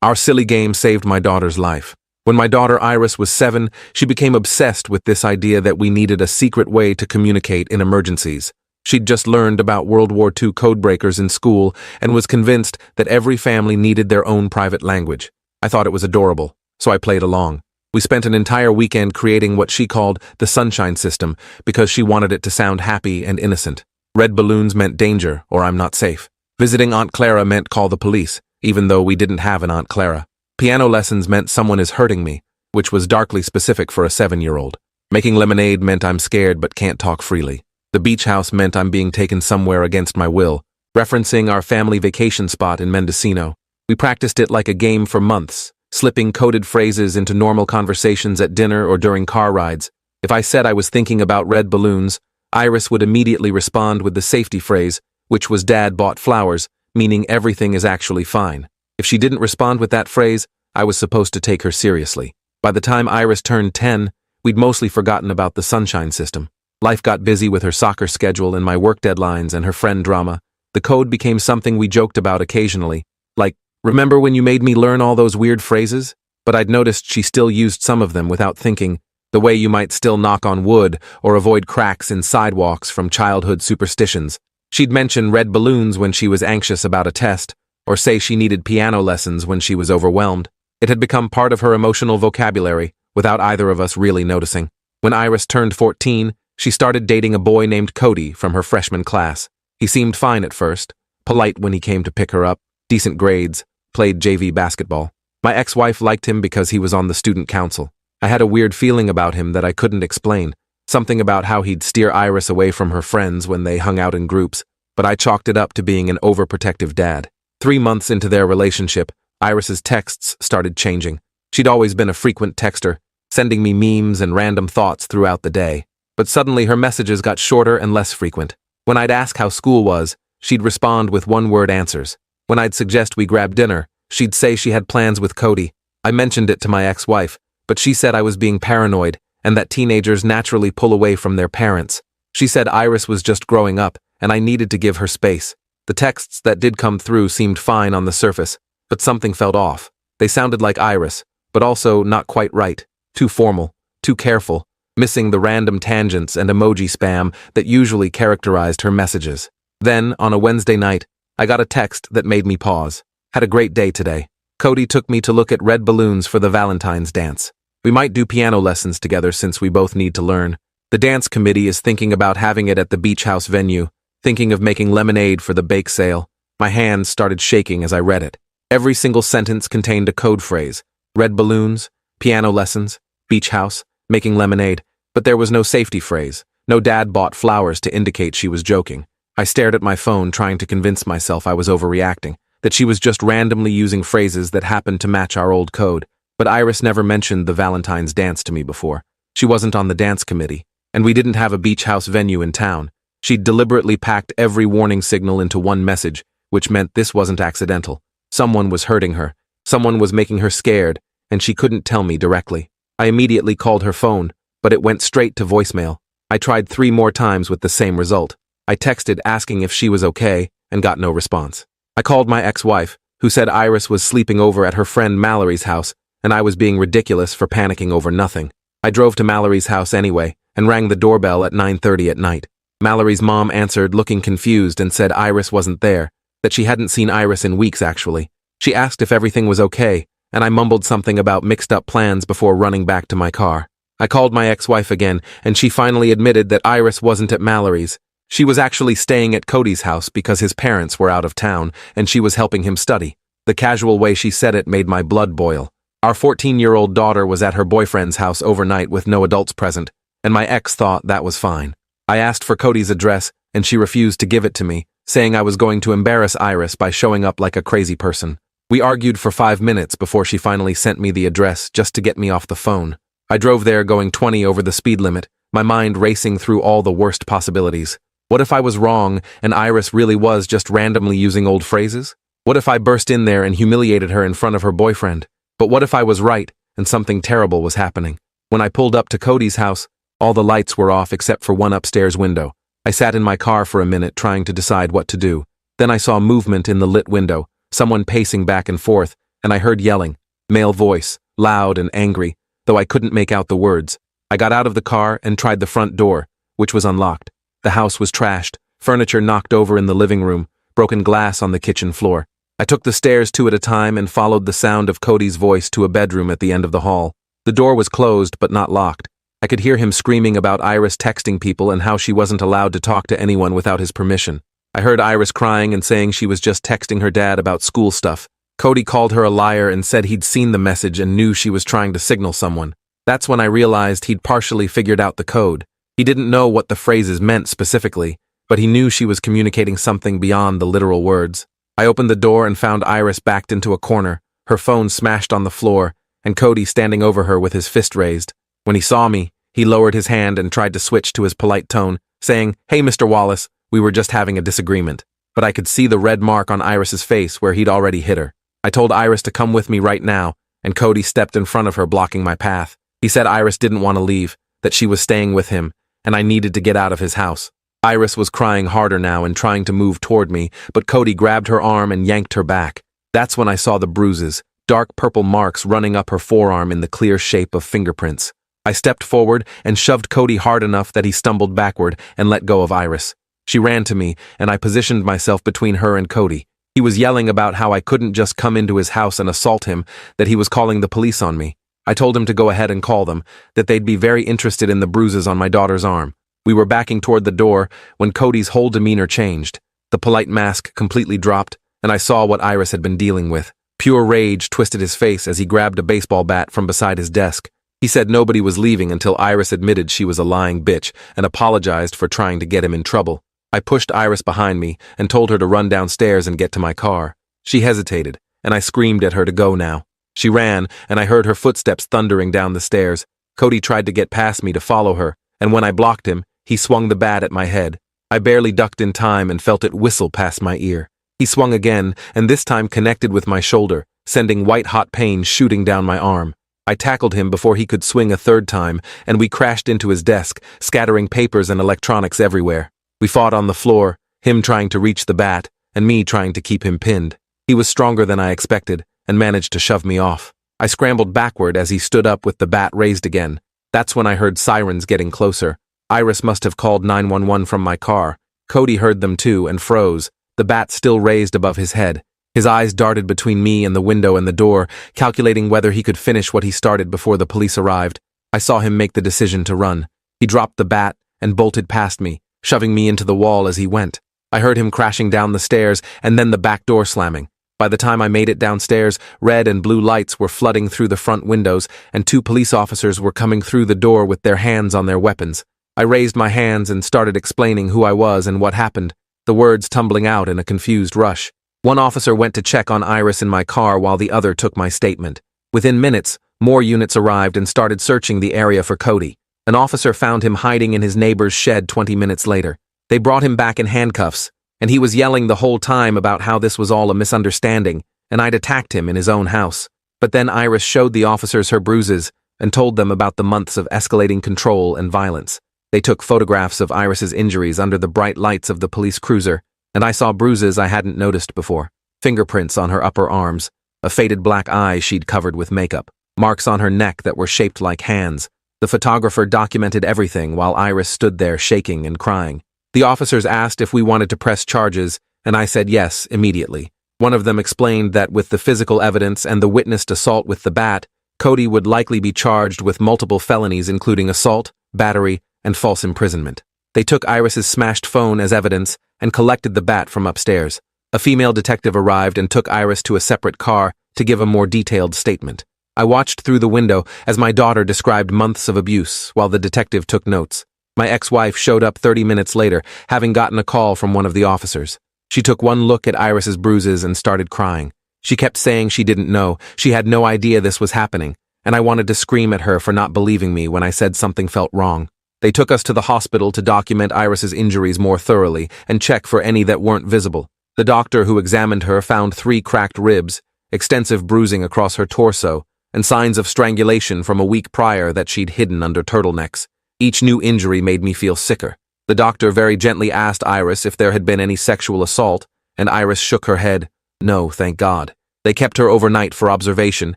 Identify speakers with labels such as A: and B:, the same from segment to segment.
A: Our silly game saved my daughter's life. When my daughter Iris was 7, she became obsessed with this idea that we needed a secret way to communicate in emergencies. She'd just learned about World War II codebreakers in school and was convinced that every family needed their own private language. I thought it was adorable, so I played along. We spent an entire weekend creating what she called the Sunshine System because she wanted it to sound happy and innocent. Red balloons meant danger or I'm not safe. Visiting Aunt Clara meant call the police, even though we didn't have an Aunt Clara. Piano lessons meant someone is hurting me, which was darkly specific for a 7-year-old. Making lemonade meant I'm scared but can't talk freely. The beach house meant I'm being taken somewhere against my will, referencing our family vacation spot in Mendocino. We practiced it like a game for months, slipping coded phrases into normal conversations at dinner or during car rides. If I said I was thinking about red balloons, Iris would immediately respond with the safety phrase, which was Dad bought flowers, meaning everything is actually fine. If she didn't respond with that phrase, I was supposed to take her seriously. By the time Iris turned 10, we'd mostly forgotten about the Sunshine System. Life got busy with her soccer schedule and my work deadlines and her friend drama. The code became something we joked about occasionally, like, "Remember when you made me learn all those weird phrases?" But I'd noticed she still used some of them without thinking, the way you might still knock on wood or avoid cracks in sidewalks from childhood superstitions. She'd mention red balloons when she was anxious about a test, or say she needed piano lessons when she was overwhelmed. It had become part of her emotional vocabulary, without either of us really noticing. When Iris turned 14, she started dating a boy named Cody from her freshman class. He seemed fine at first, polite when he came to pick her up, decent grades, played JV basketball. My ex-wife liked him because he was on the student council. I had a weird feeling about him that I couldn't explain, something about how he'd steer Iris away from her friends when they hung out in groups, but I chalked it up to being an overprotective dad. 3 months into their relationship, Iris's texts started changing. She'd always been a frequent texter, sending me memes and random thoughts throughout the day. But suddenly her messages got shorter and less frequent. When I'd ask how school was, she'd respond with one-word answers. When I'd suggest we grab dinner, she'd say she had plans with Cody. I mentioned it to my ex-wife, but she said I was being paranoid and that teenagers naturally pull away from their parents. She said Iris was just growing up and I needed to give her space. The texts that did come through seemed fine on the surface, but something felt off. They sounded like Iris, but also not quite right. Too formal, too careful, missing the random tangents and emoji spam that usually characterized her messages. Then, on a Wednesday night, I got a text that made me pause. Had a great day today. Cody took me to look at red balloons for the Valentine's dance. We might do piano lessons together since we both need to learn. The dance committee is thinking about having it at the beach house venue, thinking of making lemonade for the bake sale. My hands started shaking as I read it. Every single sentence contained a code phrase. Red balloons, piano lessons, beach house, making lemonade. But there was no safety phrase. No Dad bought flowers to indicate she was joking. I stared at my phone trying to convince myself I was overreacting, that she was just randomly using phrases that happened to match our old code. But Iris never mentioned the Valentine's dance to me before. She wasn't on the dance committee, and we didn't have a beach house venue in town. She'd deliberately packed every warning signal into one message, which meant this wasn't accidental. Someone was hurting her. Someone was making her scared, and she couldn't tell me directly. I immediately called her phone, but it went straight to voicemail. I tried 3 more times with the same result. I texted asking if she was okay, and got no response. I called my ex-wife, who said Iris was sleeping over at her friend Mallory's house, and I was being ridiculous for panicking over nothing. I drove to Mallory's house anyway, and rang the doorbell at 9:30 at night. Mallory's mom answered looking confused and said Iris wasn't there, that she hadn't seen Iris in weeks actually. She asked if everything was okay, and I mumbled something about mixed-up plans before running back to my car. I called my ex-wife again, and she finally admitted that Iris wasn't at Mallory's. She was actually staying at Cody's house because his parents were out of town, and she was helping him study. The casual way she said it made my blood boil. Our 14-year-old daughter was at her boyfriend's house overnight with no adults present, and my ex thought that was fine. I asked for Cody's address, and she refused to give it to me, saying I was going to embarrass Iris by showing up like a crazy person. We argued for 5 minutes before she finally sent me the address just to get me off the phone. I drove there going 20 over the speed limit, my mind racing through all the worst possibilities. What if I was wrong and Iris really was just randomly using old phrases? What if I burst in there and humiliated her in front of her boyfriend? But what if I was right and something terrible was happening? When I pulled up to Cody's house, all the lights were off except for one upstairs window. I sat in my car for a minute trying to decide what to do. Then I saw movement in the lit window, someone pacing back and forth, and I heard yelling, male voice, loud and angry, though I couldn't make out the words. I got out of the car and tried the front door, which was unlocked. The house was trashed, furniture knocked over in the living room, broken glass on the kitchen floor. I took the stairs two at a time and followed the sound of Cody's voice to a bedroom at the end of the hall. The door was closed but not locked. I could hear him screaming about Iris texting people and how she wasn't allowed to talk to anyone without his permission. I heard Iris crying and saying she was just texting her dad about school stuff. Cody called her a liar and said he'd seen the message and knew she was trying to signal someone. That's when I realized he'd partially figured out the code. He didn't know what the phrases meant specifically, but he knew she was communicating something beyond the literal words. I opened the door and found Iris backed into a corner, her phone smashed on the floor, and Cody standing over her with his fist raised. When he saw me, he lowered his hand and tried to switch to his polite tone, saying, "Hey, Mr. Wallace, we were just having a disagreement." But I could see the red mark on Iris's face where he'd already hit her. I told Iris to come with me right now, and Cody stepped in front of her, blocking my path. He said Iris didn't want to leave, that she was staying with him, and I needed to get out of his house. Iris was crying harder now and trying to move toward me, but Cody grabbed her arm and yanked her back. That's when I saw the bruises, dark purple marks running up her forearm in the clear shape of fingerprints. I stepped forward and shoved Cody hard enough that he stumbled backward and let go of Iris. She ran to me, and I positioned myself between her and Cody. He was yelling about how I couldn't just come into his house and assault him, that he was calling the police on me. I told him to go ahead and call them, that they'd be very interested in the bruises on my daughter's arm. We were backing toward the door when Cody's whole demeanor changed. The polite mask completely dropped, and I saw what Iris had been dealing with. Pure rage twisted his face as he grabbed a baseball bat from beside his desk. He said nobody was leaving until Iris admitted she was a lying bitch and apologized for trying to get him in trouble. I pushed Iris behind me and told her to run downstairs and get to my car. She hesitated, and I screamed at her to go now. She ran, and I heard her footsteps thundering down the stairs. Cody tried to get past me to follow her, and when I blocked him, he swung the bat at my head. I barely ducked in time and felt it whistle past my ear. He swung again, and this time connected with my shoulder, sending white-hot pain shooting down my arm. I tackled him before he could swing a third time, and we crashed into his desk, scattering papers and electronics everywhere. We fought on the floor, him trying to reach the bat, and me trying to keep him pinned. He was stronger than I expected, and managed to shove me off. I scrambled backward as he stood up with the bat raised again. That's when I heard sirens getting closer. Iris must have called 911 from my car. Cody heard them too and froze, the bat still raised above his head. His eyes darted between me and the window and the door, calculating whether he could finish what he started before the police arrived. I saw him make the decision to run. He dropped the bat and bolted past me, shoving me into the wall as he went. I heard him crashing down the stairs and then the back door slamming. By the time I made it downstairs, red and blue lights were flooding through the front windows, and 2 police officers were coming through the door with their hands on their weapons. I raised my hands and started explaining who I was and what happened, the words tumbling out in a confused rush. One officer went to check on Iris in my car while the other took my statement. Within minutes, more units arrived and started searching the area for Cody. An officer found him hiding in his neighbor's shed 20 minutes later. They brought him back in handcuffs, and he was yelling the whole time about how this was all a misunderstanding, and I'd attacked him in his own house. But then Iris showed the officers her bruises and told them about the months of escalating control and violence. They took photographs of Iris's injuries under the bright lights of the police cruiser, and I saw bruises I hadn't noticed before. Fingerprints on her upper arms, a faded black eye she'd covered with makeup, marks on her neck that were shaped like hands. The photographer documented everything while Iris stood there shaking and crying. The officers asked if we wanted to press charges, and I said yes immediately. One of them explained that with the physical evidence and the witnessed assault with the bat, Cody would likely be charged with multiple felonies including assault, battery, and false imprisonment. They took Iris's smashed phone as evidence and collected the bat from upstairs. A female detective arrived and took Iris to a separate car to give a more detailed statement. I watched through the window as my daughter described months of abuse while the detective took notes. My ex-wife showed up 30 minutes later, having gotten a call from one of the officers. She took one look at Iris's bruises and started crying. She kept saying she didn't know, she had no idea this was happening, and I wanted to scream at her for not believing me when I said something felt wrong. They took us to the hospital to document Iris's injuries more thoroughly and check for any that weren't visible. The doctor who examined her found 3 cracked ribs, extensive bruising across her torso, and signs of strangulation from a week prior that she'd hidden under turtlenecks. Each new injury made me feel sicker. The doctor very gently asked Iris if there had been any sexual assault, and Iris shook her head. No, thank God. They kept her overnight for observation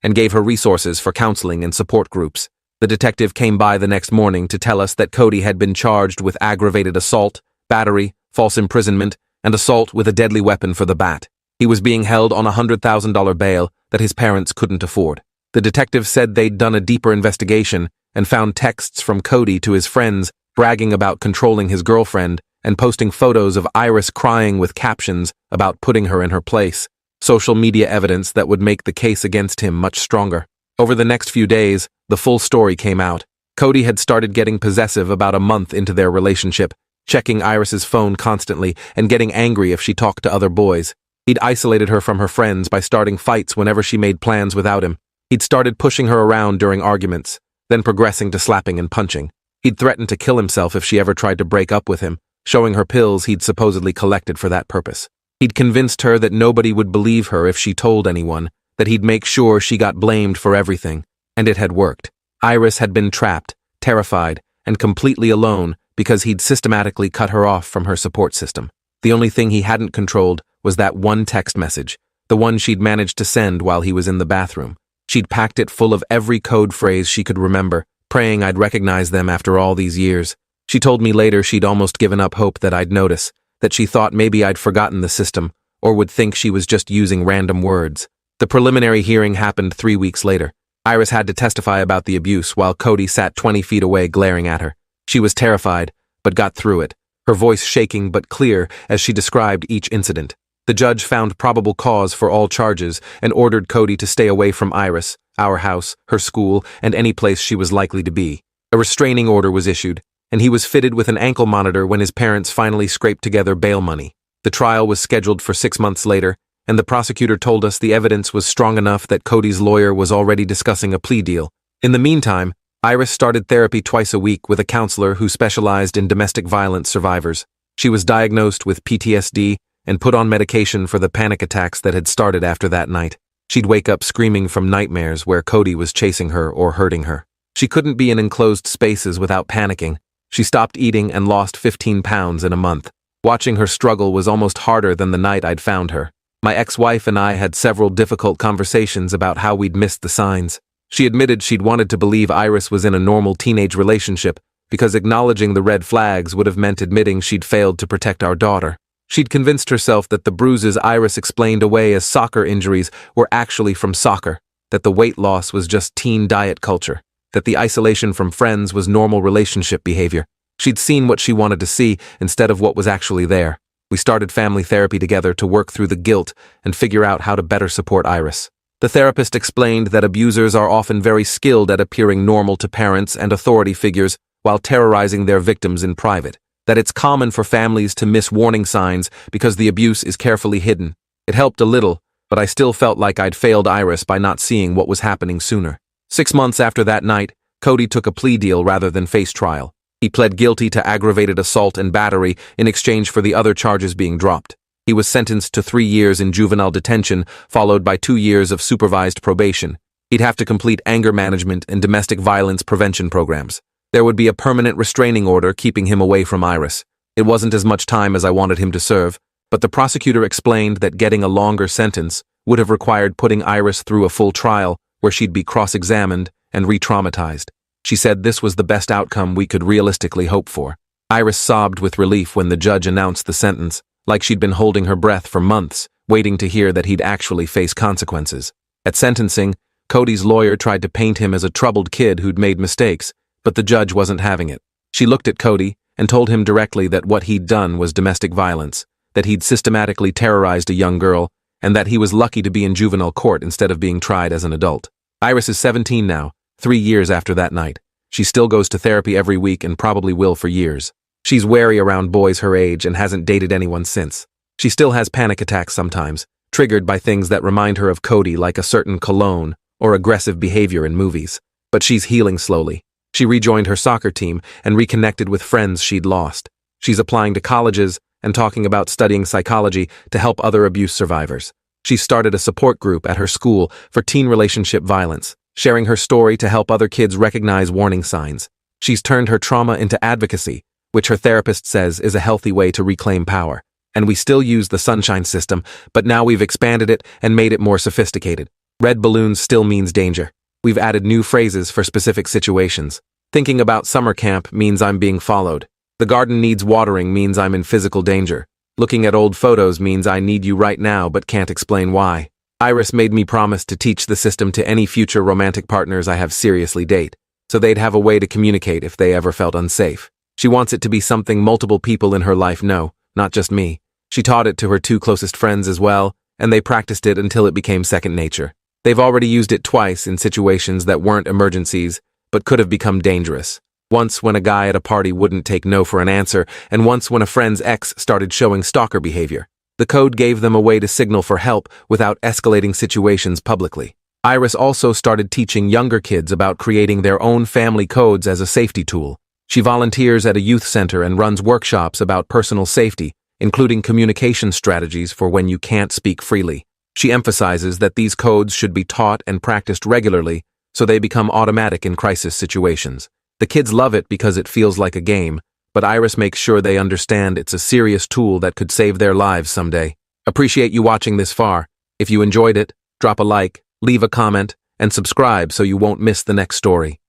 A: and gave her resources for counseling and support groups. The detective came by the next morning to tell us that Cody had been charged with aggravated assault, battery, false imprisonment, and assault with a deadly weapon for the bat. He was being held on a $100,000 bail that his parents couldn't afford. The detective said they'd done a deeper investigation and found texts from Cody to his friends bragging about controlling his girlfriend and posting photos of Iris crying with captions about putting her in her place. Social media evidence that would make the case against him much stronger. Over the next few days, the full story came out. Cody had started getting possessive about a month into their relationship, checking Iris's phone constantly and getting angry if she talked to other boys. He'd isolated her from her friends by starting fights whenever she made plans without him. He'd started pushing her around during arguments, then progressing to slapping and punching. He'd threatened to kill himself if she ever tried to break up with him, showing her pills he'd supposedly collected for that purpose. He'd convinced her that nobody would believe her if she told anyone, that he'd make sure she got blamed for everything. And it had worked. Iris had been trapped, terrified, and completely alone because he'd systematically cut her off from her support system. The only thing he hadn't controlled was that one text message, the one she'd managed to send while he was in the bathroom. She'd packed it full of every code phrase she could remember, praying I'd recognize them after all these years. She told me later she'd almost given up hope that I'd notice, that she thought maybe I'd forgotten the system, or would think she was just using random words. The preliminary hearing happened 3 weeks later. Iris had to testify about the abuse while Cody sat 20 feet away glaring at her. She was terrified, but got through it, her voice shaking but clear as she described each incident. The judge found probable cause for all charges and ordered Cody to stay away from Iris, our house, her school, and any place she was likely to be. A restraining order was issued, and he was fitted with an ankle monitor when his parents finally scraped together bail money. The trial was scheduled for 6 months later, and the prosecutor told us the evidence was strong enough that Cody's lawyer was already discussing a plea deal. In the meantime, Iris started therapy twice a week with a counselor who specialized in domestic violence survivors. She was diagnosed with PTSD and put on medication for the panic attacks that had started after that night. She'd wake up screaming from nightmares where Cody was chasing her or hurting her. She couldn't be in enclosed spaces without panicking. She stopped eating and lost 15 pounds in a month. Watching her struggle was almost harder than the night I'd found her. My ex-wife and I had several difficult conversations about how we'd missed the signs. She admitted she'd wanted to believe Iris was in a normal teenage relationship because acknowledging the red flags would have meant admitting she'd failed to protect our daughter. She'd convinced herself that the bruises Iris explained away as soccer injuries were actually from soccer, that the weight loss was just teen diet culture, that the isolation from friends was normal relationship behavior. She'd seen what she wanted to see instead of what was actually there. We started family therapy together to work through the guilt and figure out how to better support Iris. The therapist explained that abusers are often very skilled at appearing normal to parents and authority figures while terrorizing their victims in private, that it's common for families to miss warning signs because the abuse is carefully hidden. It helped a little, but I still felt like I'd failed Iris by not seeing what was happening sooner. 6 months after that night, Cody took a plea deal rather than face trial. He pled guilty to aggravated assault and battery in exchange for the other charges being dropped. He was sentenced to 3 years in juvenile detention, followed by 2 years of supervised probation. He'd have to complete anger management and domestic violence prevention programs. There would be a permanent restraining order keeping him away from Iris. It wasn't as much time as I wanted him to serve, but the prosecutor explained that getting a longer sentence would have required putting Iris through a full trial where she'd be cross-examined and re-traumatized. She said this was the best outcome we could realistically hope for. Iris sobbed with relief when the judge announced the sentence, like she'd been holding her breath for months, waiting to hear that he'd actually face consequences. At sentencing, Cody's lawyer tried to paint him as a troubled kid who'd made mistakes, but the judge wasn't having it. She looked at Cody and told him directly that what he'd done was domestic violence, that he'd systematically terrorized a young girl, and that he was lucky to be in juvenile court instead of being tried as an adult. Iris is 17 now, 3 years after that night. She still goes to therapy every week and probably will for years. She's wary around boys her age and hasn't dated anyone since. She still has panic attacks sometimes, triggered by things that remind her of Cody, like a certain cologne or aggressive behavior in movies. But she's healing slowly. She rejoined her soccer team and reconnected with friends she'd lost. She's applying to colleges and talking about studying psychology to help other abuse survivors. She started a support group at her school for teen relationship violence, sharing her story to help other kids recognize warning signs. She's turned her trauma into advocacy, which her therapist says is a healthy way to reclaim power. and we still use the sunshine system, but now we've expanded it and made it more sophisticated. Red balloons still means danger. We've added new phrases for specific situations. Thinking about summer camp means I'm being followed. The garden needs watering means I'm in physical danger. Looking at old photos means I need you right now but can't explain why. Iris made me promise to teach the system to any future romantic partners I have seriously date, so they'd have a way to communicate if they ever felt unsafe. She wants it to be something multiple people in her life know, not just me. She taught it to her 2 closest friends as well, and they practiced it until it became second nature. They've already used it twice in situations that weren't emergencies, but could have become dangerous. Once when a guy at a party wouldn't take no for an answer, and once when a friend's ex started showing stalker behavior. The code gave them a way to signal for help without escalating situations publicly. Iris also started teaching younger kids about creating their own family codes as a safety tool. She volunteers at a youth center and runs workshops about personal safety, including communication strategies for when you can't speak freely. She emphasizes that these codes should be taught and practiced regularly so they become automatic in crisis situations. The kids love it because it feels like a game, but Iris makes sure they understand it's a serious tool that could save their lives someday. Appreciate you watching this far. If you enjoyed it, drop a like, leave a comment, and subscribe so you won't miss the next story.